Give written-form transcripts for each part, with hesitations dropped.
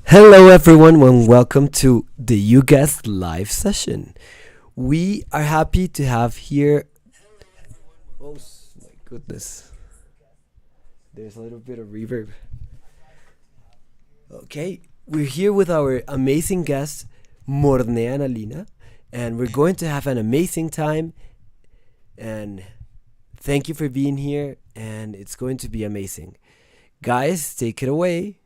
Hello, everyone, and welcome to the YouGuess live session. We are happy to have here. My goodness, there's a little bit of reverb. Okay, we're here with our amazing guests, Morne and Alina, and we're going to have an amazing time. And thank you for being here, and it's going to be amazing. Guys, take it away.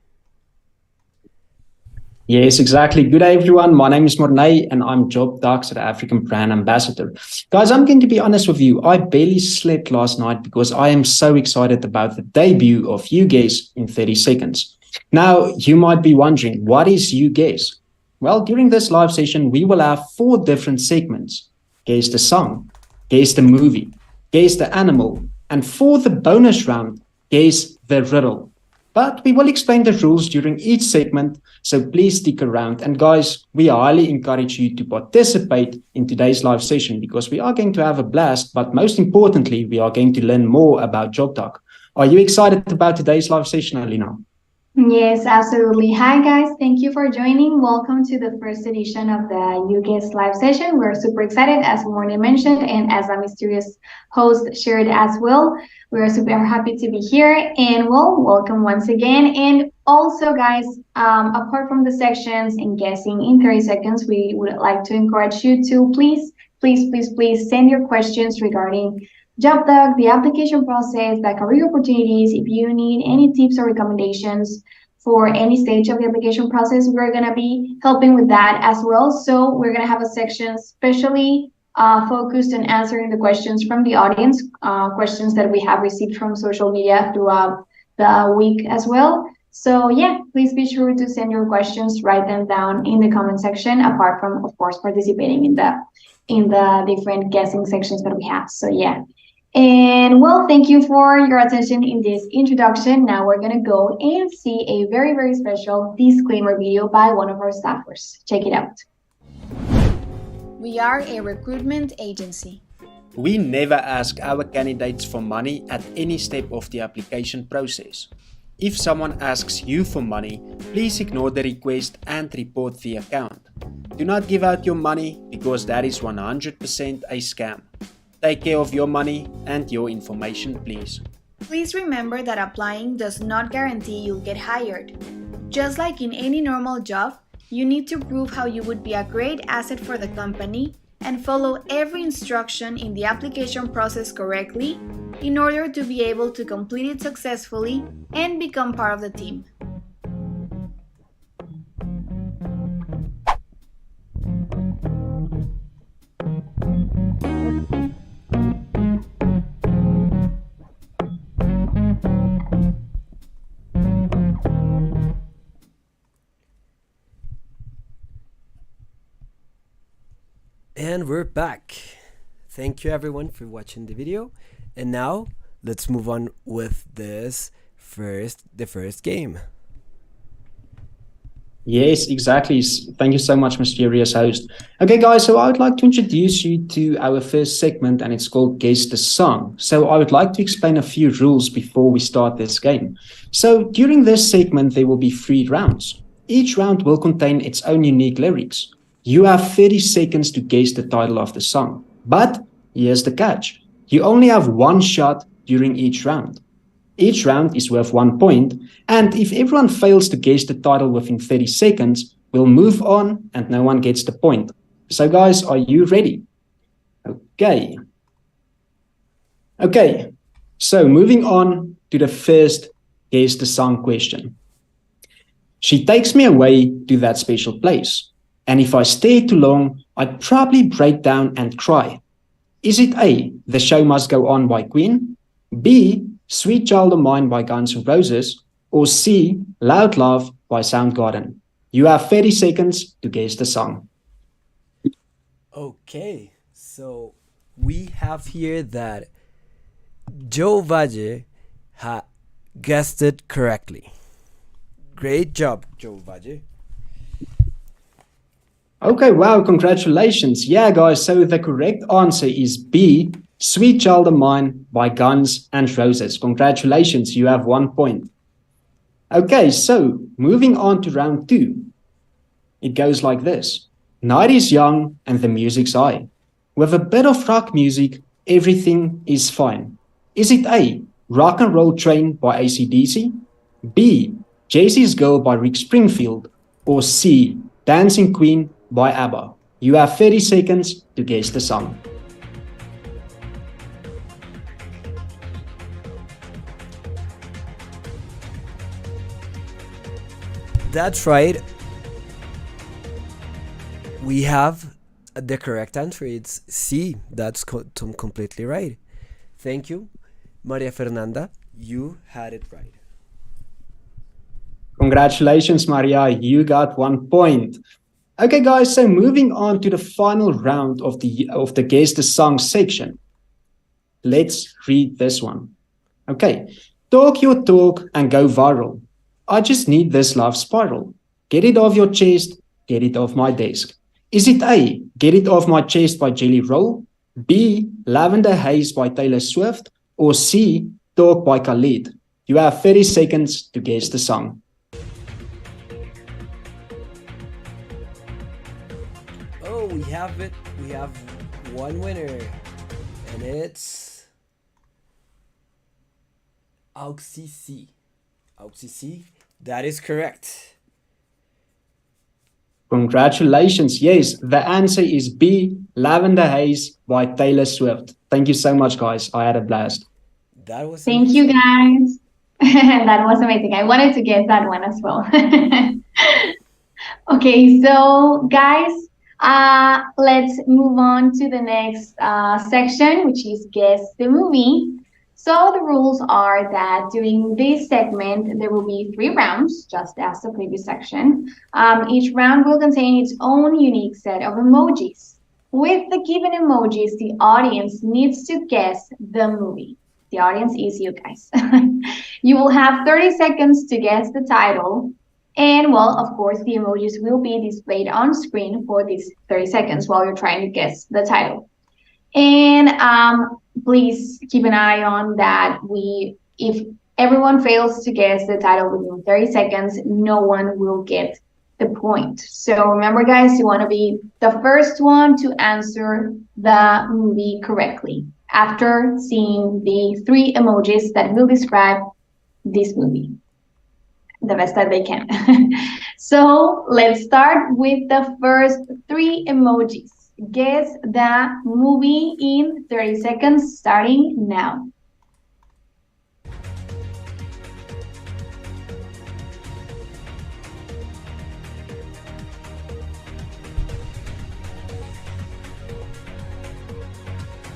Yes, exactly. Good day, everyone. My name is Morne, and I'm Job Dark South African brand ambassador. Guys, I'm going to be honest with you. I barely slept last night because I am so excited about the debut of YouGuess in 30 seconds. Now, you might be wondering, what is YouGuess? Well, during this live session, we will have 4 different segments. Guess the song, guess the movie, guess the animal, and for the bonus round, guess the riddle. But we will explain the rules during each segment, so please stick around. And guys, we highly encourage you to participate in today's live session because we are going to have a blast, but most importantly, we are going to learn more about Job Talk. Are you excited about today's live session, Alina? Yes, absolutely. Hi, guys. Thank you for joining. Welcome to the first edition of the YouGuess live session. We're super excited, as Morne mentioned, and as a mysterious host shared as well. We're super happy to be here, and welcome once again. And also, guys, apart from the sections and guessing in 30 seconds, we would like to encourage you to please send your questions regarding Job Doc, the application process, the career opportunities. If you need any tips or recommendations for any stage of the application process, we're going to be helping with that as well. So we're going to have a section especially focused on answering the questions from the audience, questions that we have received from social media throughout the week as well. So yeah, please be sure to send your questions, write them down in the comment section, apart from, of course, participating in the different guessing sections that we have. So yeah. And thank you for your attention in this introduction. Now we're going to go and see a very, very special disclaimer video by one of our staffers. Check it out. We are a recruitment agency. We never ask our candidates for money at any step of the application process. If someone asks you for money, please ignore the request and report the account. Do not give out your money because that is 100% a scam. Take care of your money and your information, please. Please remember that applying does not guarantee you'll get hired. Just like in any normal job, you need to prove how you would be a great asset for the company and follow every instruction in the application process correctly in order to be able to complete it successfully and become part of the team. And we're back. Thank you everyone for watching the video. And now let's move on with the first game. Yes, exactly. Thank you so much, mysterious host. Okay, guys, so I would like to introduce you to our first segment, and it's called Guess the Song. So I would like to explain a few rules before we start this game. So during this segment, there will be 3 rounds. Each round will contain its own unique lyrics. You have 30 seconds to guess the title of the song. But here's the catch. You only have 1 shot during each round. Each round is worth 1 point, and if everyone fails to guess the title within 30 seconds, we'll move on and no one gets the point. So guys, are you ready? Okay. So moving on to the first Guess the Song question. She takes me away to that special place. And if I stay too long, I'd probably break down and cry. Is it A, The Show Must Go On by Queen, B, Sweet Child of Mine by Guns N' Roses, or C, Loud Love by Soundgarden? You have 30 seconds to guess the song. Okay, so we have here that Joe Valle guessed it correctly. Great job, Joe Valle. Okay, wow, congratulations. Yeah, guys, so the correct answer is B, Sweet Child of Mine by Guns N' Roses. Congratulations, you have 1 point. Okay, so moving on to round two. It goes like this. Night is young and the music's high. With a bit of rock music, everything is fine. Is it A, Rock and Roll Train by AC/DC, B, Jesse's Girl by Rick Springfield, or C, Dancing Queen by ABBA? You have 30 seconds to guess the song. That's right. We have the correct answer. It's C. That's completely right. Thank you, Maria Fernanda. You had it right. Congratulations, Maria. You got 1 point. Okay, guys, so moving on to the final round of the Guess the Song section. Let's read this one. Okay. Talk your talk and go viral. I just need this love spiral. Get it off your chest, get it off my desk. Is it A, Get It Off My Chest by Jelly Roll, B, Lavender Haze by Taylor Swift, or C, Talk by Khalid? You have 30 seconds to guess the song. Oh, we have it. We have one winner. And it's Auxi. Auxi, that is correct. Congratulations. Yes, the answer is B, Lavender Haze by Taylor Swift. Thank you so much, guys. I had a blast. That was Thank you, guys. That was amazing. I wanted to get that one as well. Okay, so guys, let's move on to the next section, which is Guess the Movie. So the rules are that during this segment, there will be 3 rounds, just as the previous section. Each round will contain its own unique set of emojis. With the given emojis, the audience needs to guess the movie. The audience is you guys. You will have 30 seconds to guess the title. And well, of course, the emojis will be displayed on screen for these 30 seconds while you're trying to guess the title. And please keep an eye on that. If everyone fails to guess the title within 30 seconds, no one will get the point. So remember, guys, you want to be the first one to answer the movie correctly after seeing the 3 emojis that will describe this movie the best that they can. So let's start with the first 3 emojis. Guess the movie in 30 seconds, starting now.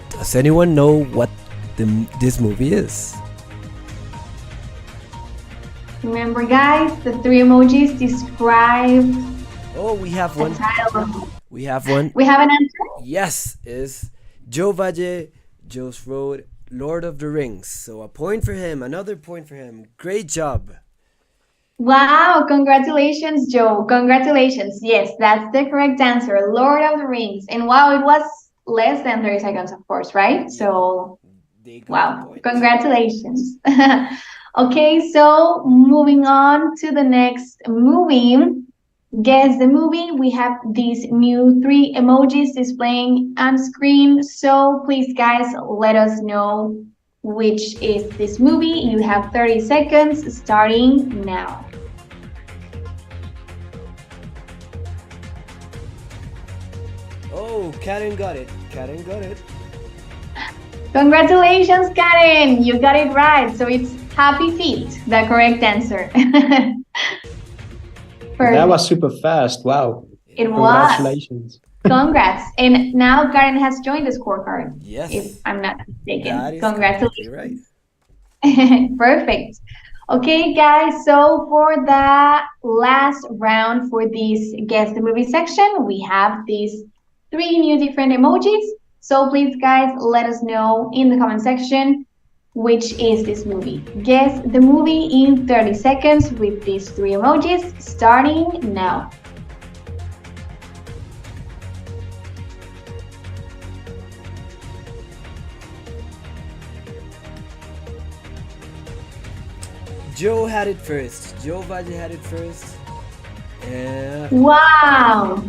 Does anyone know what this movie is? Remember, guys, the 3 emojis describe Oh, we have the one. title. We have one. We have an answer? Yes, is Joe Valle, Joe's Road, Lord of the Rings. So a point for him, another point for him. Great job. Wow, congratulations, Joe. Congratulations. Yes, that's the correct answer. Lord of the Rings. And wow, it was less than 30 seconds, of course, right? So, They got the wow, point. congratulations. Okay, so moving on to the next movie. Guess the movie. We have these new 3 emojis displaying on screen. So please, guys, let us know which is this movie. You have 30 seconds starting now. Oh, Karen got it. Karen got it. Congratulations, Karen. You got it right. So it's Happy Feet, the correct answer. That was super fast. Wow. It was. Congratulations. Congrats. And now Karen has joined the scorecard. Yes. If I'm not mistaken. That is Congratulations. right. Perfect. Okay, guys. So for the last round for this Guess the Movie section, we have these 3 new different emojis. So please, guys, let us know in the comment section which is this movie. Guess the movie in 30 seconds with these 3 emojis, starting now. Joe had it first. Joe Valle had it first. And Wow.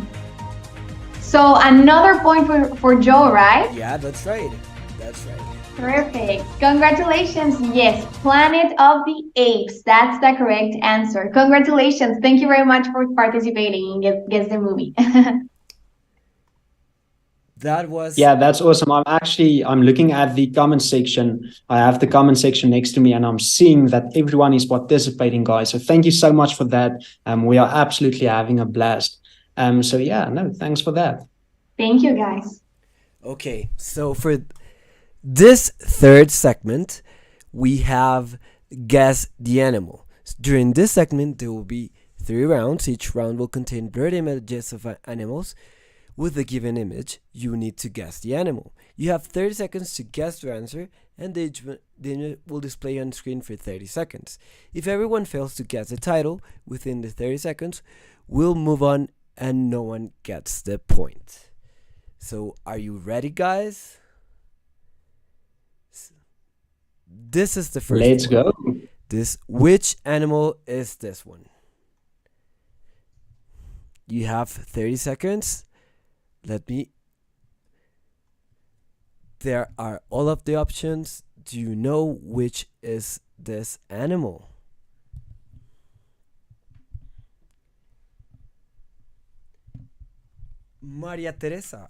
So another point for Joe, right? yeah, that's right. That's right. Perfect. Congratulations. Yes, Planet of the Apes. That's the correct answer. Congratulations. Thank you very much for participating in Guess the Movie. That was Yeah, that's awesome. I'm looking at the comment section. I have the comment section next to me and I'm seeing that everyone is participating, guys. So thank you so much for that. We are absolutely having a blast. So yeah, no, thanks for that. Thank you, guys. okay. So for this third segment, we have Guess the Animal. During this segment, there will be 3 rounds. Each round will contain blurred images of animals. With a given image, you need to guess the animal. You have 30 seconds to guess the answer, and the image will display on screen for 30 seconds. If everyone fails to guess the title within the 30 seconds, we'll move on and no one gets the point. So, are you ready, guys? This is the first Let's one. go. Which animal is this one? You have 30 seconds. There are all of the options. Do you know which is this animal? Maria Teresa,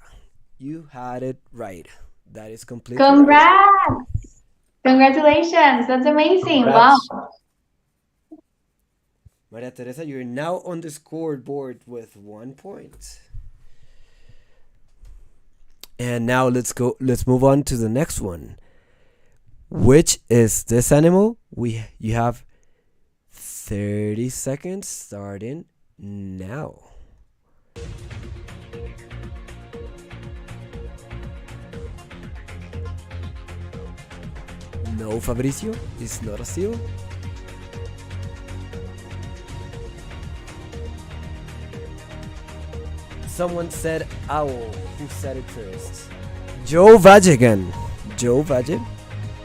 you had it right. That is completely right. Congrats. Congratulations. That's amazing. Congrats. Wow. Maria Teresa, you're now on the scoreboard with 1 point. And now let's move on to the next one. Which is this animal? You have 30 seconds starting now. No, Fabricio, it's not a seal. Someone said owl. Who said it first? Joe Valle again. Joe Valle.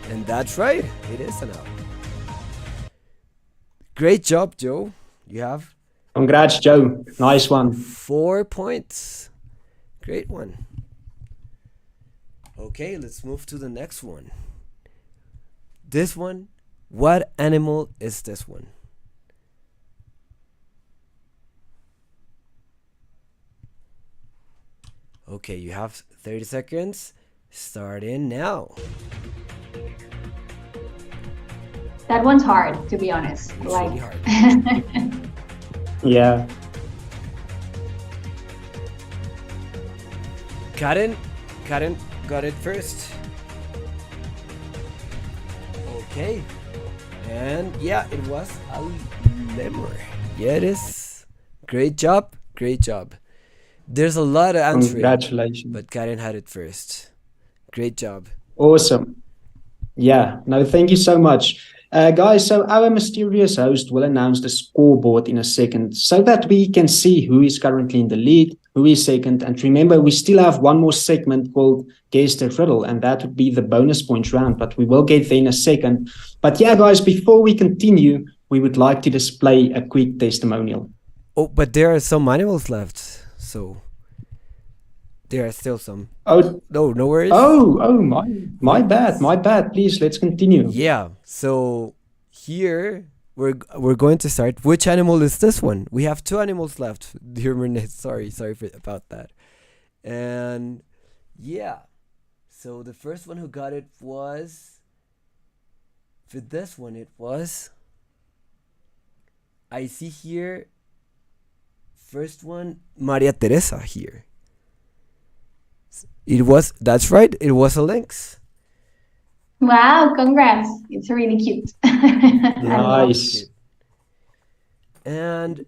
And that's right. It is an owl. Great job, Joe. You have Congrats, Joe. Nice one. 4 points. Great one. Okay, let's move to the next one. This one. What animal is this one? Okay, you have 30 seconds. Starting now. That one's hard, to be honest. It's really hard. Yeah. Karen got it first. Okay. And yeah, it was a lemur. Yeah, it is. Great job. Great job. There's a lot of answering. Congratulations. But Karen had it first. Great job. Awesome. Yeah, no, thank you so much. Guys, so our mysterious host will announce the scoreboard in a second so that we can see who is currently in the lead, who is second. And remember, we still have one more segment called Guess the Riddle, and that would be the bonus points round, but we will get there in a second. But yeah, guys, before we continue, we would like to display a quick testimonial. Oh, but there are some animals left. So there are still some. Oh, No worries. my bad. Please, let's continue. Yeah. So here we're going to start. Which animal is this one? We have 2 animals left. Dear Morne, sorry about that. And yeah. So the first one who got it was, for this one it was, I see here, first one, Maria Teresa here. That's right, it was a lynx. Wow, congrats. It's really cute. Nice. And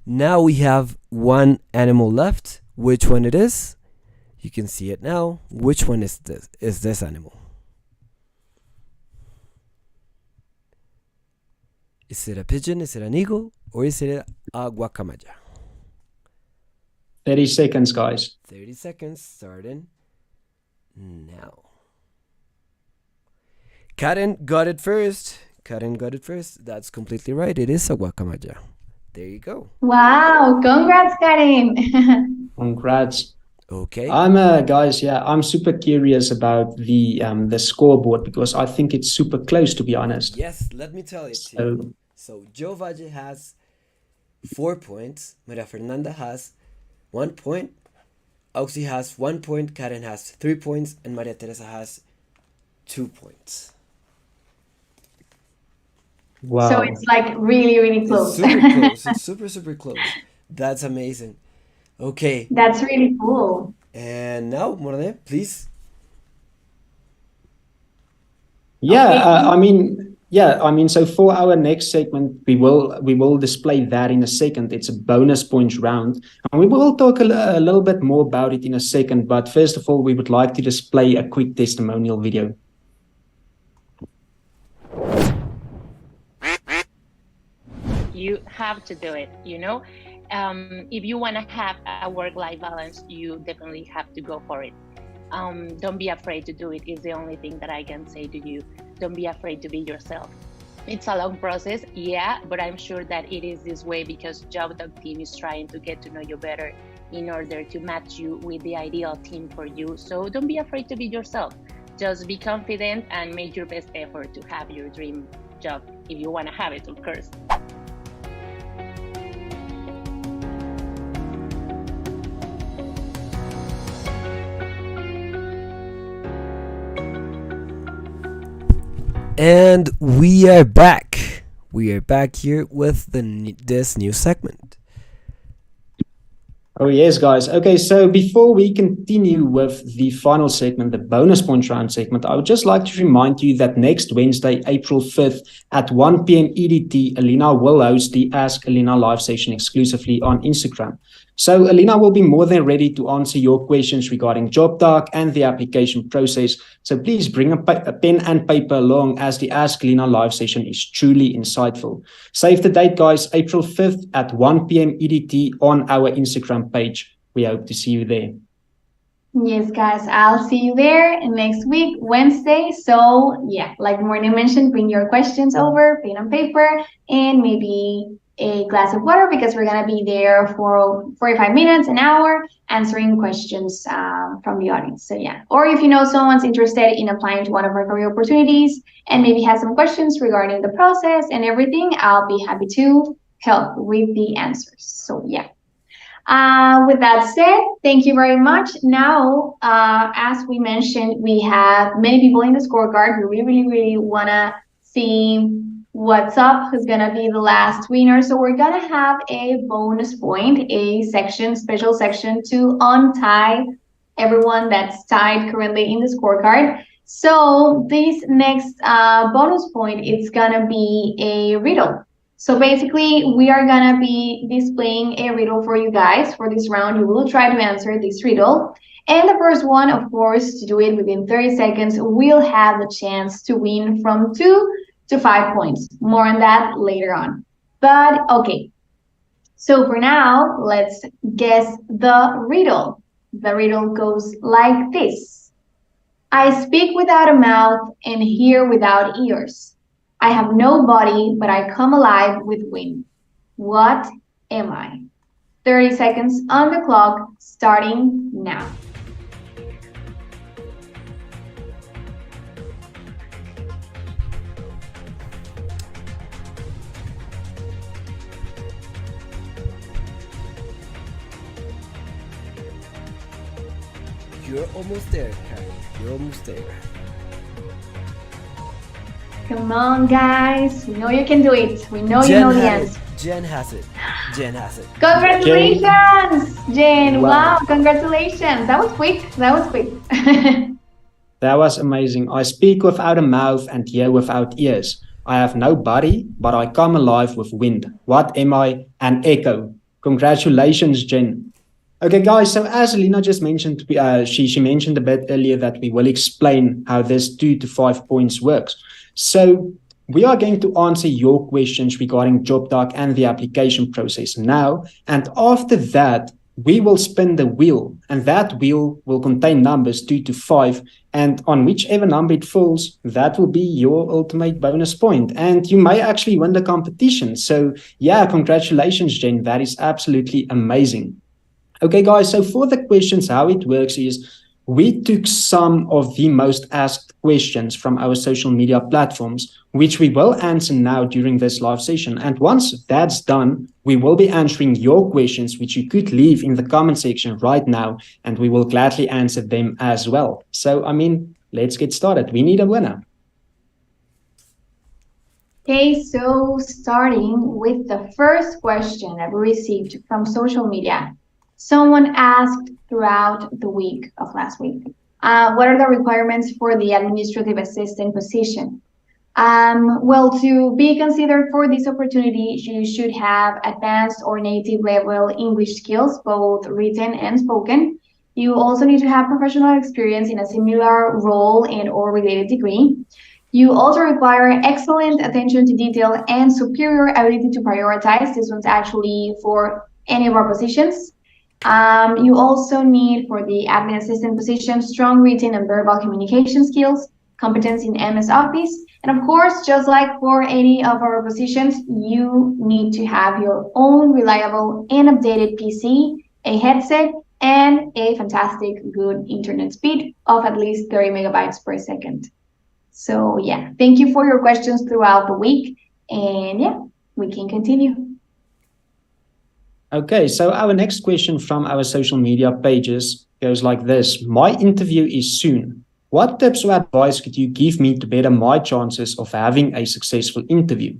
now we have 1 animal left. Which one it is? You can see it now. Which one is this animal? Is it a pigeon? Is it an eagle? Or is it a guacamaya? 30 seconds, guys. 30 seconds starting now. Karen got it first. Karen got it first. That's completely right. It is a guacamaya. There you go. Wow, congrats, Karen. Congrats. Okay. Guys, yeah, I'm super curious about the scoreboard because I think it's super close, to be honest. Yes, let me tell it to you. So Joe Valle has 4 points. Maria Fernanda has 1 point. Auxi has 1 point. Karen has 3 points. And Maria Teresa has 2 points. Wow. So it's like really, really close. It's super close. It's super, super close. That's amazing. Okay. That's really cool. And now, Morne, please. Yeah, so for our next segment, we will display that in a second. It's a bonus points round, and we will talk a little bit more about it in a second. But first of all, we would like to display a quick testimonial video. You have to do it, you know. If you want to have a work-life balance, you definitely have to go for it. Don't be afraid to do it is the only thing that I can say to you. Don't be afraid to be yourself. It's a long process, yeah, but I'm sure that it is this way because JobDoc team is trying to get to know you better in order to match you with the ideal team for you. So don't be afraid to be yourself. Just be confident and make your best effort to have your dream job if you want to have it, of course. And we are back. We are back here with this new segment. Oh, yes, guys. Okay, so before we continue with the final segment, the bonus points round segment, I would just like to remind you that next Wednesday, April 5th at 1 p.m. EDT, Alina will host the Ask Alina live session exclusively on Instagram. So Alina will be more than ready to answer your questions regarding JobDoc and the application process. So please bring a pen and paper along as the Ask Alina live session is truly insightful. Save the date, guys, April 5th at 1 p.m. EDT on our Instagram page. We hope to see you there. Yes, guys, I'll see you there next week, Wednesday. So yeah, like Morne mentioned, bring your questions over, pen and paper, and maybe a glass of water because we're going to be there for 45 minutes, an hour, answering questions from the audience. So yeah, or if you know someone's interested in applying to one of our career opportunities and maybe has some questions regarding the process and everything, I'll be happy to help with the answers. So yeah. With that said, thank you very much. Now, as we mentioned, we have many people in the scorecard. We really want to see what's up, who's going to be the last winner. So we're going to have a bonus point, a special section to untie everyone that's tied currently in the scorecard. So this next bonus point, it's going to be a riddle. So basically, we are going to be displaying a riddle for you guys for this round. You will try to answer this riddle. And the first one, of course, to do it within 30 seconds, will have the chance to win from 2 to 5 points. More on that later on. But okay, so for now, let's guess the riddle. The riddle goes like this. I speak without a mouth and hear without ears. I have no body, but I come alive with wind. What am I? 30 seconds on the clock, starting now. You're almost there, Karen. You're almost there. Come on, guys. We know you can do it. We know you know the answer. Jen has it. Jen has it. Congratulations, Jen. Wow. Wow, congratulations. That was quick. That was quick. That was amazing. I speak without a mouth and hear without ears. I have no body, but I come alive with wind. What am I? An echo. Congratulations, Jen. Okay, guys, so as Alina just mentioned, she mentioned a bit earlier that we will explain how this 2 to 5 points works. So we are going to answer your questions regarding JobDoc and the application process now. And after that, we will spin the wheel, and that wheel will contain numbers 2 to 5, and on whichever number it falls, that will be your ultimate bonus point, and you may actually win the competition. So yeah, congratulations, Jen, that is absolutely amazing. Okay, guys, so for the questions, how it works is we took some of the most asked questions from our social media platforms, which we will answer now during this live session. And once that's done, we will be answering your questions, which you could leave in the comment section right now, and we will gladly answer them as well. So, let's get started. We need a winner. Okay, so starting with the first question that we received from social media. Someone asked throughout the week of last week, what are the requirements for the administrative assistant position? Well, to be considered for this opportunity, you should have advanced or native level English skills, both written and spoken. You also need to have professional experience in a similar role and or related degree. You also require excellent attention to detail and superior ability to prioritize. This one's actually for any of our positions. You also need, for the admin assistant position, strong written and verbal communication skills, competence in MS Office, and of course, just like for any of our positions, you need to have your own reliable and updated PC, a headset, and a fantastic good internet speed of at least 30 megabytes per second. So yeah, thank you for your questions throughout the week, and yeah, we can continue. Okay, so our next question from our social media pages goes like this. My interview is soon. What tips or advice could you give me to better my chances of having a successful interview?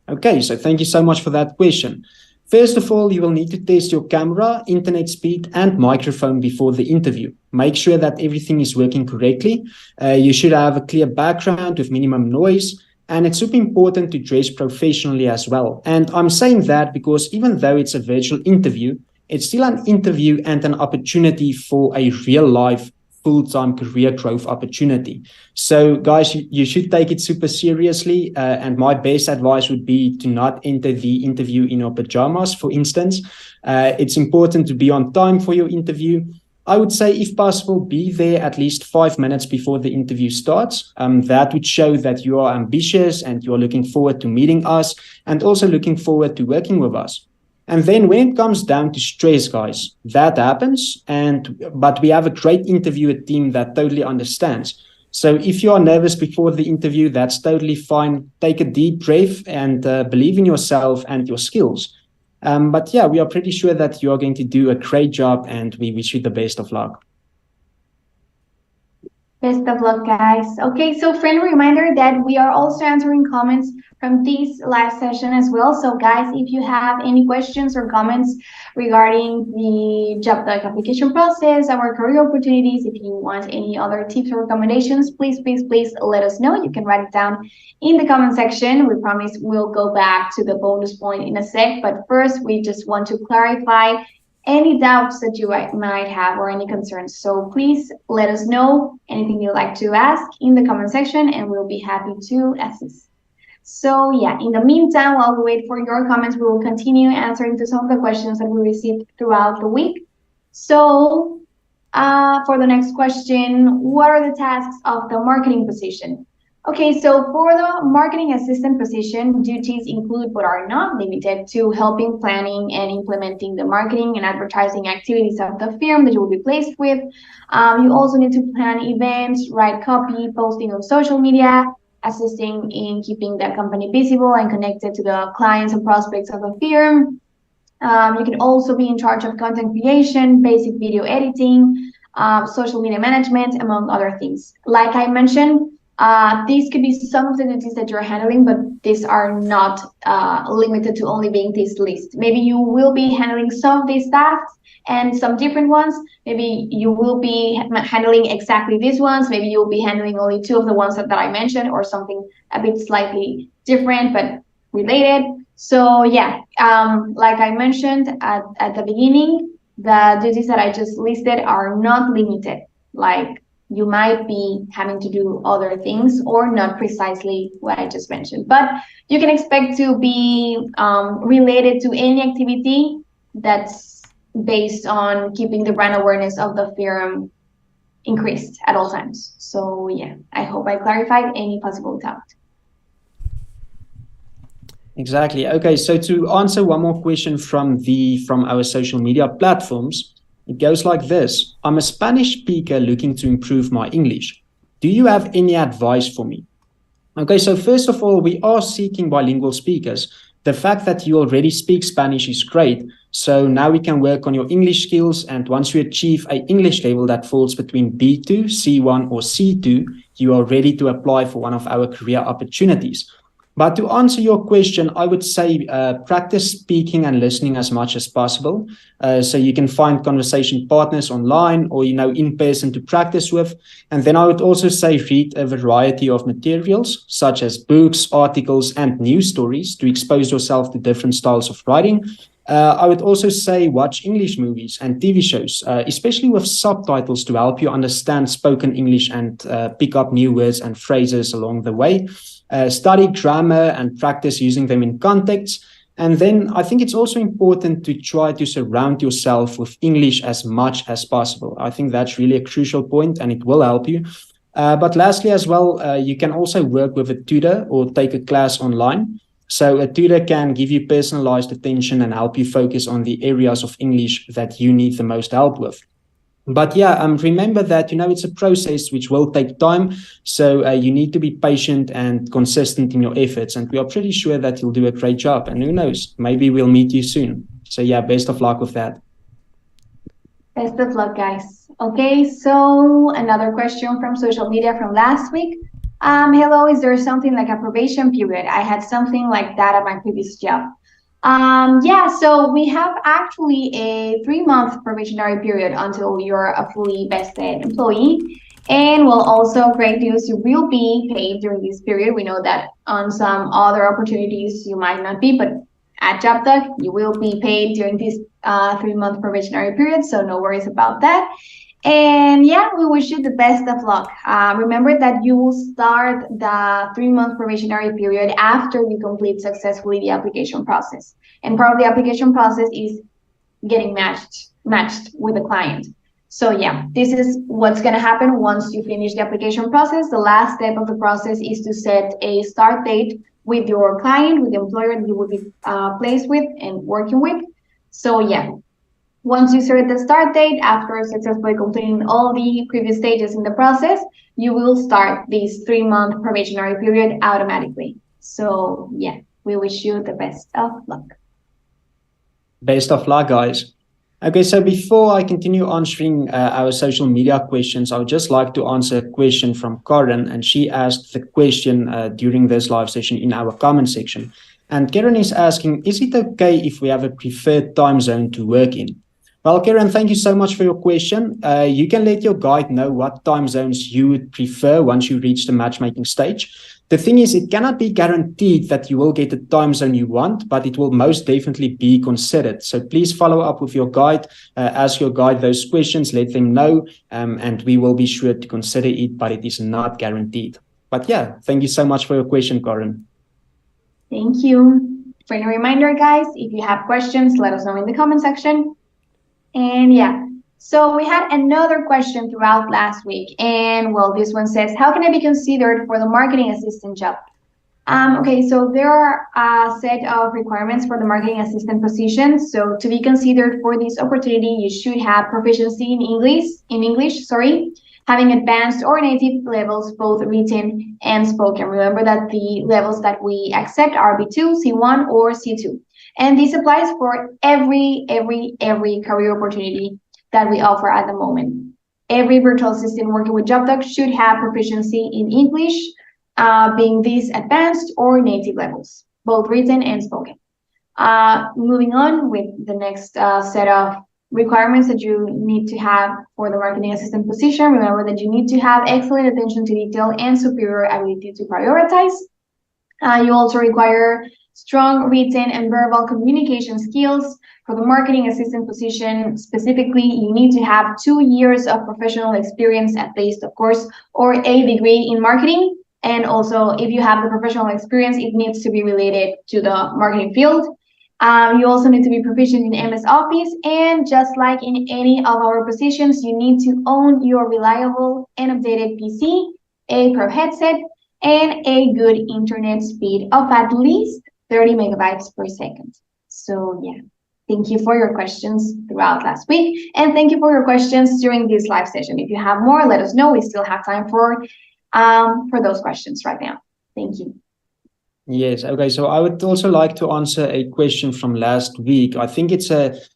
Okay, so thank you so much for that question. First of all, you will need to test your camera, internet speed, and microphone before the interview. Make sure that everything is working correctly. You should have a clear background with minimum noise. And it's super important to dress professionally as well. And I'm saying that because even though it's a virtual interview, it's still an interview and an opportunity for a real life, full-time career growth opportunity. So guys, you should take it super seriously. And my best advice would be to not enter the interview in your pajamas, for instance. It's important to be on time for your interview. I would say, if possible, be there at least 5 minutes before the interview starts. That would show that you are ambitious and you are looking forward to meeting us and also looking forward to working with us. And then when it comes down to stress, guys, that happens. But we have a great interviewer team that totally understands. So if you are nervous before the interview, that's totally fine. Take a deep breath and believe in yourself and your skills. But yeah, we are pretty sure that you are going to do a great job, and we wish you the best of luck. Best of luck, guys. Okay, so friendly reminder that we are also answering comments from this live session as well. So guys, if you have any questions or comments regarding the job doc application process, our career opportunities, if you want any other tips or recommendations, please let us know. You can write it down in the comment section. We promise we'll go back to the bonus point in a sec, but first we just want to clarify any doubts that you might have or any concerns. So please let us know anything you'd like to ask in the comment section, and we'll be happy to assist. So yeah, in the meantime, while we wait for your comments, we will continue answering to some of the questions that we received throughout the week. So for the next question, what are the tasks of the marketing position? Okay, so for the marketing assistant position, duties include but are not limited to helping planning and implementing the marketing and advertising activities of the firm that you will be placed with. You also need to plan events, write copy, posting on social media, assisting in keeping the company visible and connected to the clients and prospects of the firm. You can also be in charge of content creation, basic video editing, social media management, among other things. Like I mentioned, these could be some of the duties that you're handling, but these are not limited to only being this list. Maybe you will be handling some of these tasks and some different ones. Maybe you will be handling exactly these ones. Maybe you'll be handling only two of the ones that I mentioned, or something a bit slightly different but related. So yeah, like I mentioned at the beginning, the duties that I just listed are not limited. Like, you might be having to do other things or not precisely what I just mentioned, but you can expect to be related to any activity that's based on keeping the brand awareness of the firm increased at all times. So yeah, I hope I clarified any possible doubt. Exactly. Okay, so to answer one more question from our social media platforms, it goes like this. I'm a Spanish speaker looking to improve my English. Do you have any advice for me? Okay, so first of all, we are seeking bilingual speakers. The fact that you already speak Spanish is great. So now we can work on your English skills. And once you achieve an English level that falls between B2, C1, or C2, you are ready to apply for one of our career opportunities. But to answer your question, I would say practice speaking and listening as much as possible. So you can find conversation partners online or, in person to practice with. And then I would also say read a variety of materials, such as books, articles, and news stories to expose yourself to different styles of writing. I would also say watch English movies and TV shows, especially with subtitles to help you understand spoken English and pick up new words and phrases along the way. Study grammar and practice using them in context. And then I think it's also important to try to surround yourself with English as much as possible. I think that's really a crucial point and it will help you. But lastly as well, you can also work with a tutor or take a class online. So a tutor can give you personalized attention and help you focus on the areas of English that you need the most help with. But yeah, remember that, it's a process which will take time. So you need to be patient and consistent in your efforts. And we are pretty sure that you'll do a great job. And who knows, maybe we'll meet you soon. So yeah, best of luck with that. Best of luck, guys. Okay, so another question from social media from last week. Hello, is there something like a probation period? I had something like that at my previous job. Yeah, so we have actually a 3-month probationary period until you're a fully vested employee. And well, also great news, you will be paid during this period. We know that on some other opportunities you might not be, but at JobDoc, you will be paid during this 3-month probationary period, so no worries about that. And yeah, we wish you the best of luck. Remember that you will start the 3-month probationary period after you complete successfully the application process. And part of the application process is getting matched with the client. So yeah, this is what's going to happen once you finish the application process. The last step of the process is to set a start date with your client, with the employer that you will be placed with and working with. So yeah. Once you set the start date, after successfully completing all the previous stages in the process, you will start this 3-month probationary period automatically. So yeah, we wish you the best of luck. Best of luck, guys. Okay, so before I continue answering our social media questions, I would just like to answer a question from Karen, and she asked the question during this live session in our comment section. And Karen is asking, is it okay if we have a preferred time zone to work in? Well, Karen, thank you so much for your question. You can let your guide know what time zones you would prefer once you reach the matchmaking stage. The thing is, it cannot be guaranteed that you will get the time zone you want, but it will most definitely be considered. So please follow up with your guide, ask your guide those questions, let them know, and we will be sure to consider it, but it is not guaranteed. But yeah, thank you so much for your question, Karen. Thank you. Friendly reminder, guys, if you have questions, let us know in the comment section. And yeah, so we had another question throughout last week. And well, this one says, how can I be considered for the marketing assistant job? Okay, so there are a set of requirements for the marketing assistant position. So to be considered for this opportunity, you should have proficiency in English, having advanced or native levels, both written and spoken. Remember that the levels that we accept are B2, C1, or C2. And this applies for every career opportunity that we offer at the moment. Every virtual assistant working with JobDoc should have proficiency in English, being these advanced or native levels, both written and spoken. Moving on with the next set of requirements that you need to have for the marketing assistant position. Remember that you need to have excellent attention to detail and superior ability to prioritize. You also require strong written and verbal communication skills. For the marketing assistant position specifically, you need to have 2 years of professional experience at least, of course, or a degree in marketing. And also, if you have the professional experience, it needs to be related to the marketing field. You also need to be proficient in MS Office, and just like in any of our positions, you need to own your reliable and updated PC, a pro headset, and a good internet speed of at least 30 megabytes per second. So yeah, thank you for your questions throughout last week, and thank you for your questions during this live session. If you have more, let us know. We still have time for those questions right now. Thank you. Yes. Okay. So I would also like to answer a question from last week. I think it's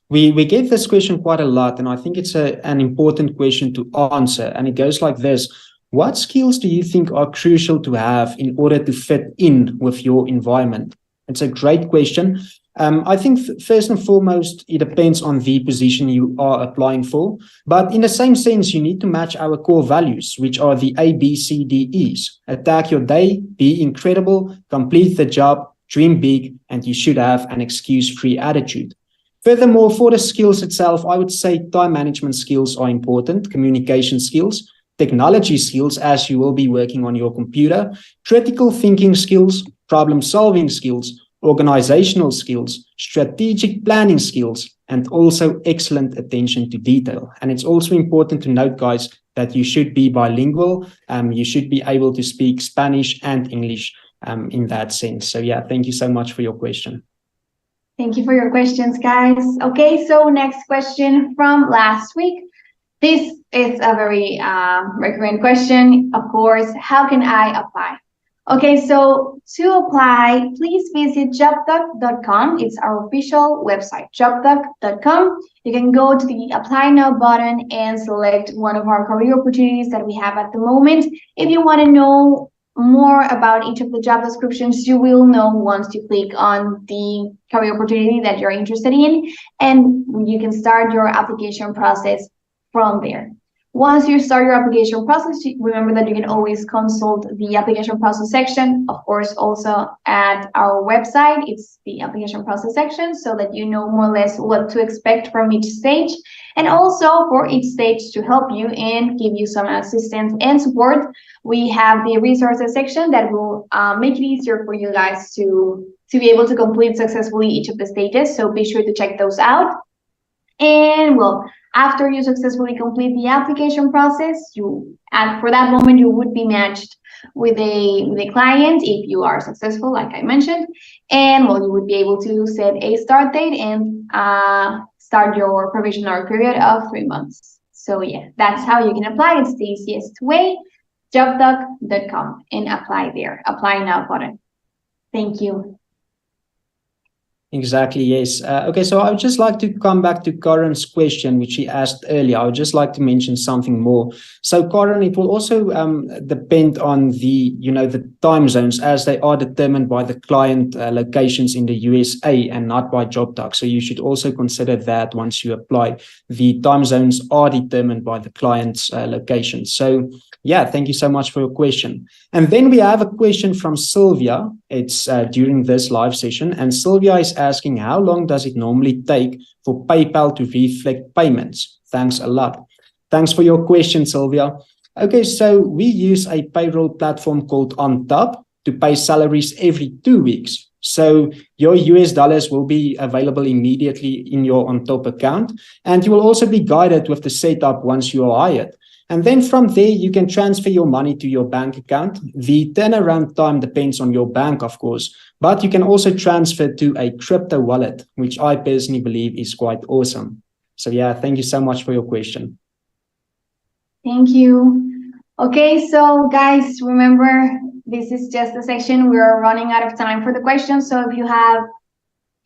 we get this question quite a lot, and I think it's an important question to answer. And it goes like this: what skills do you think are crucial to have in order to fit in with your environment? It's a great question. I think first and foremost, it depends on the position you are applying for. But in the same sense, you need to match our core values, which are the A, B, C, D, E's. Attack your day, be incredible, complete the job, dream big, and you should have an excuse-free attitude. Furthermore, for the skills itself, I would say time management skills are important, communication skills, technology skills, as you will be working on your computer, critical thinking skills, problem-solving skills, organizational skills, strategic planning skills, and also excellent attention to detail. And it's also important to note, guys, that you should be bilingual. You should be able to speak Spanish and English in that sense. So yeah, thank you so much for your question. Thank you for your questions, guys. Okay, so next question from last week. This is a very recurrent question, of course. How can I apply? Okay, so to apply, please visit jobduck.com. It's our official website, jobduck.com. You can go to the Apply Now button and select one of our career opportunities that we have at the moment. If you want to know more about each of the job descriptions, you will know once you click on the career opportunity that you're interested in, and you can start your application process from there. Once you start your application process, remember that you can always consult the application process section. Of course, also at our website, it's the application process section, so that you know more or less what to expect from each stage. And also for each stage, to help you and give you some assistance and support, we have the resources section that will make it easier for you guys to be able to complete successfully each of the stages. So be sure to check those out. And well, after you successfully complete the application process, for that moment, you would be matched with a client if you are successful, like I mentioned. And well, you would be able to set a start date and start your provisional period of 3 months. So yeah, that's how you can apply. It's the easiest way, jobduck.com, and apply there. Apply now button. Thank you. Exactly, yes. Okay, so I would just like to come back to Karen's question, which she asked earlier. I would just like to mention something more. So Karen, it will also depend on the time zones, as they are determined by the client locations in the USA and not by JobDoc. So you should also consider that once you apply. The time zones are determined by the client's location. So yeah, thank you so much for your question. And then we have a question from Sylvia. It's during this live session, and Sylvia is asking, how long does it normally take for PayPal to reflect payments? Thanks a lot. Thanks for your question, Sylvia. Okay, so we use a payroll platform called OnTop to pay salaries every 2 weeks. So your US dollars will be available immediately in your OnTop account, and you will also be guided with the setup once you are hired. And then from there, you can transfer your money to your bank account. The turnaround time depends on your bank, of course, but you can also transfer to a crypto wallet, which I personally believe is quite awesome. So yeah, thank you so much for your question. Thank you. Okay, so guys, remember, this is just a section. We're running out of time for the questions. So if you have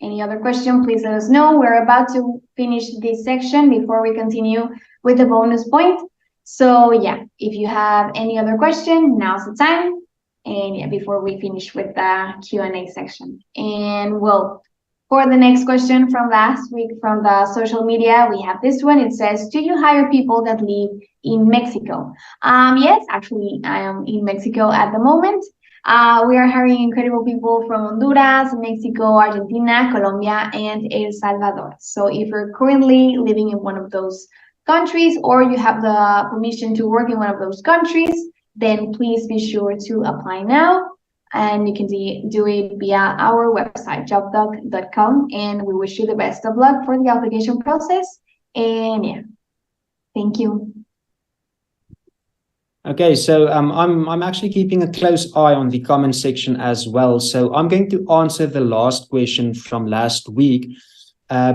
any other question, please let us know. We're about to finish this section before we continue with the bonus point. So yeah, if you have any other question, now's the time. And yeah, before we finish with the Q&A section. And well, for the next question from last week from the social media, we have this one. It says, do you hire people that live in Mexico? Yes, actually, I am in Mexico at the moment. We are hiring incredible people from Honduras, Mexico, Argentina, Colombia, and El Salvador. So if you're currently living in one of those countries, or you have the permission to work in one of those countries, then please be sure to apply now. and you can do it via our website, jobdoc.com. And we wish you the best of luck for the application process. And yeah, thank you. Okay, so I'm actually keeping a close eye on the comment section as well. So I'm going to answer the last question from last week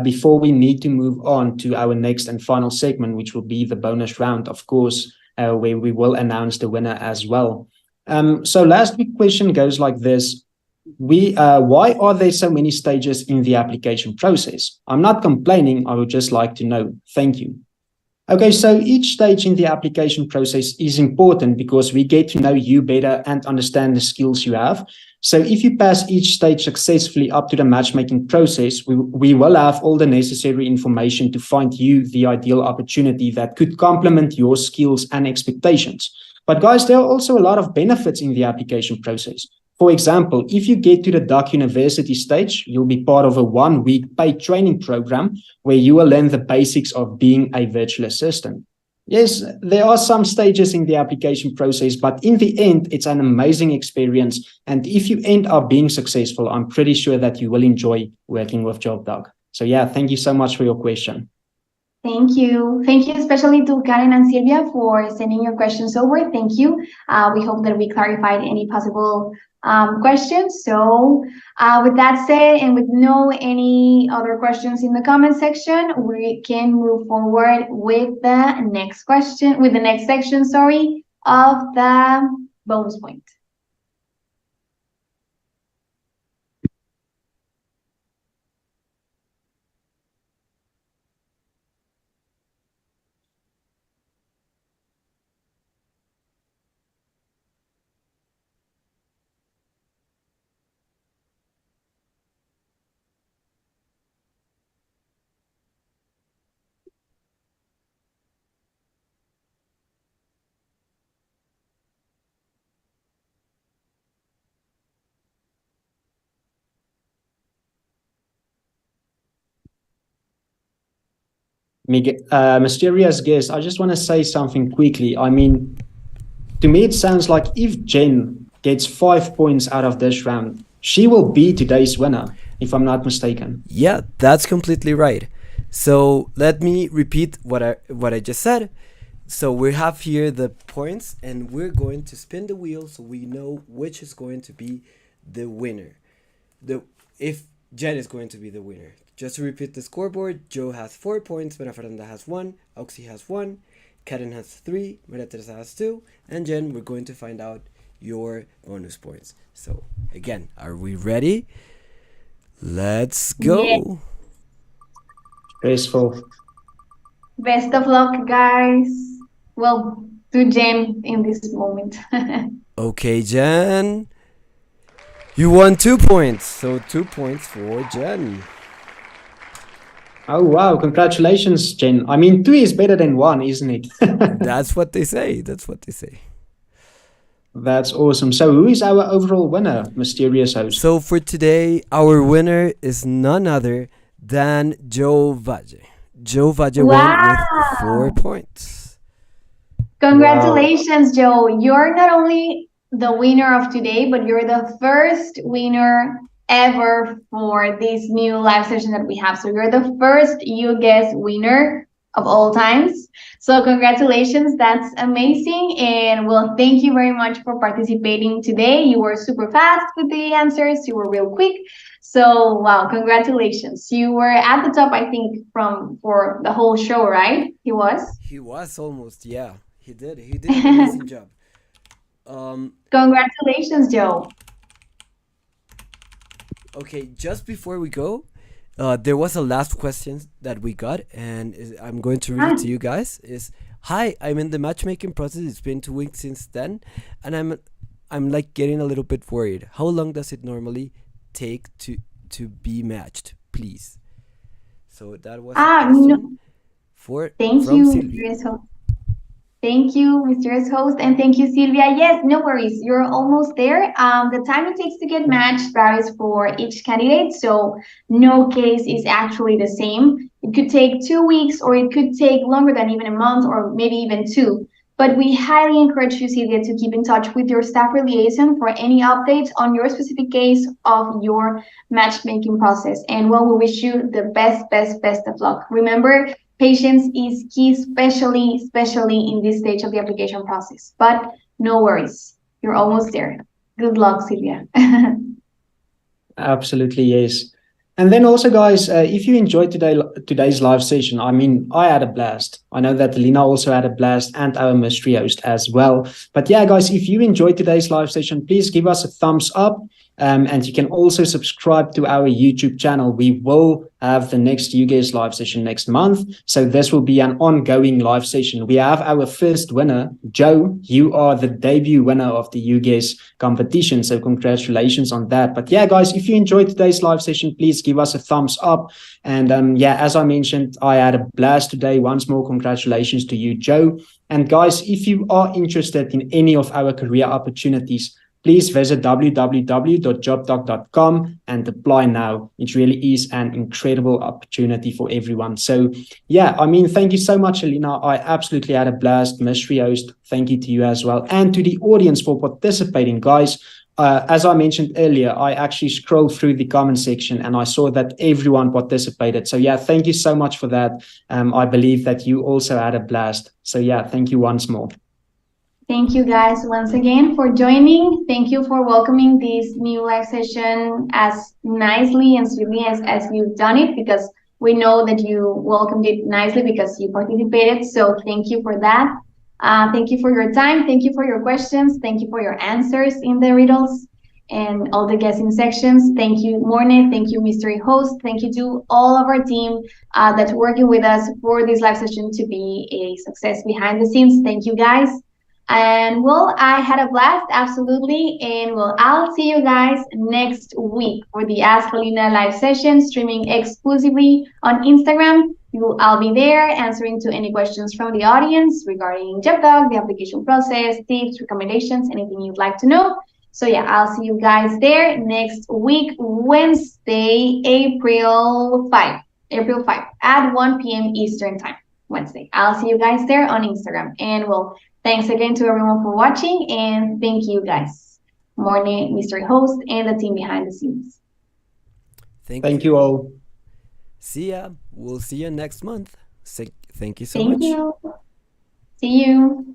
before we need to move on to our next and final segment, which will be the bonus round, of course, where we will announce the winner as well. So last week's question goes like this. Why are there so many stages in the application process? I'm not complaining. I would just like to know. Thank you. Okay, so each stage in the application process is important because we get to know you better and understand the skills you have. So if you pass each stage successfully up to the matchmaking process, we will have all the necessary information to find you the ideal opportunity that could complement your skills and expectations. But guys, there are also a lot of benefits in the application process. For example, if you get to the Doc University stage, you'll be part of a 1-week paid training program where you will learn the basics of being a virtual assistant. Yes, there are some stages in the application process, but in the end, it's an amazing experience. And if you end up being successful, I'm pretty sure that you will enjoy working with JobDoc. So yeah, thank you so much for your question. Thank you. Thank you especially to Karen and Silvia for sending your questions over. Thank you. We hope that we clarified any possible questions. So with that said, and with any other questions in the comment section, we can move forward with the next question, with the next section, sorry, of the bonus point. Mysterious guest, I just want to say something quickly. I mean, to me, it sounds like if Jen gets 5 points out of this round, she will be today's winner, if I'm not mistaken. Yeah, that's completely right. So let me repeat what I just said. So we have here the points, and we're going to spin the wheel so we know which is going to be the winner. If Jen is going to be the winner. Just to repeat the scoreboard, Joe has 4 points, Maria Fernanda has 1, Oxy has 1, Karen has 3, Maria Teresa has 2, and Jen, we're going to find out your bonus points. So again, are we ready? Let's go. Yeah. Graceful. Best of luck, guys. Well, to Jen in this moment. Okay, Jen. You won 2 points. So 2 points for Jen. Oh, wow. Congratulations, Jen. I mean, 2 is better than 1, isn't it? That's what they say. That's what they say. That's awesome. So who is our overall winner, mysterious host? So for today, our winner is none other than Joe Valle. Joe Valle won with 4 points. Congratulations, Joe. You're not only the winner of today, but you're the first winner ever for this new live session that we have. So you're the first YouGuess winner of all times. So congratulations, that's amazing. And well, thank you very much for participating today. You were super fast with the answers. You were real quick. So wow, congratulations. You were at the top, I think, for the whole show, right? He was almost, yeah. He did an amazing job. Congratulations, Joe. Okay, just before we go, there was a last question that we got, and I'm going to read it to you guys. Hi, I'm in the matchmaking process. It's been 2 weeks since then, and I'm like getting a little bit worried. How long does it normally take to be matched, please? So that was a question Thank from you, Sylvia. Thank you, mysterious host, and thank you, Sylvia. Yes, no worries. You're almost there. The time it takes to get matched varies for each candidate, so no case is actually the same. It could take 2 weeks, or it could take longer than even a month, or maybe even 2. But we highly encourage you, Celia, to keep in touch with your staff liaison for any updates on your specific case of your matchmaking process. And well, we wish you the best of luck. Remember, patience is key, especially in this stage of the application process. But no worries, you're almost there. Good luck, Celia. Absolutely, yes. And then also, guys, if you enjoyed today's live session, I mean, I had a blast. I know that Alina also had a blast, and our mystery host as well. But yeah, guys, if you enjoyed today's live session, please give us a thumbs up. And you can also subscribe to our YouTube channel. We will have the next YouGuess live session next month. So this will be an ongoing live session. We have our first winner, Joe. You are the debut winner of the YouGuess competition. So congratulations on that. But yeah, guys, if you enjoyed today's live session, please give us a thumbs up. And yeah, as I mentioned, I had a blast today. Once more, congratulations to you, Joe. And guys, if you are interested in any of our career opportunities, please visit www.jobdoc.com and apply now. It really is an incredible opportunity for everyone. So yeah, I mean, thank you so much, Alina. I absolutely had a blast. Mystery host, thank you to you as well. And to the audience for participating, guys. As I mentioned earlier, I actually scrolled through the comment section and I saw that everyone participated. So yeah, thank you so much for that. I believe that you also had a blast. So yeah, thank you once more. Thank you guys once again for joining. Thank you for welcoming this new live session as nicely and sweetly as you've done it, because we know that you welcomed it nicely because you participated. So thank you for that. Thank you for your time. Thank you for your questions. Thank you for your answers in the riddles and all the guessing sections. Thank you, Morne. Thank you, mystery host. Thank you to all of our team that's working with us for this live session to be a success behind the scenes. Thank you, guys. And well, I had a blast, absolutely. And well, I'll see you guys next week for the Ask Alina live session, streaming exclusively on Instagram. I'll be there answering to any questions from the audience regarding JobDoc, the application process, tips, recommendations, anything you'd like to know. So yeah, I'll see you guys there next week, Wednesday, April 5 at 1 p.m. Eastern time, Wednesday. I'll see you guys there on Instagram. And well, thanks again to everyone for watching, and thank you guys, Morne, mystery host, and the team behind the scenes. Thank you all. See ya. We'll see you next month. Thank you so Thank much. you. See you.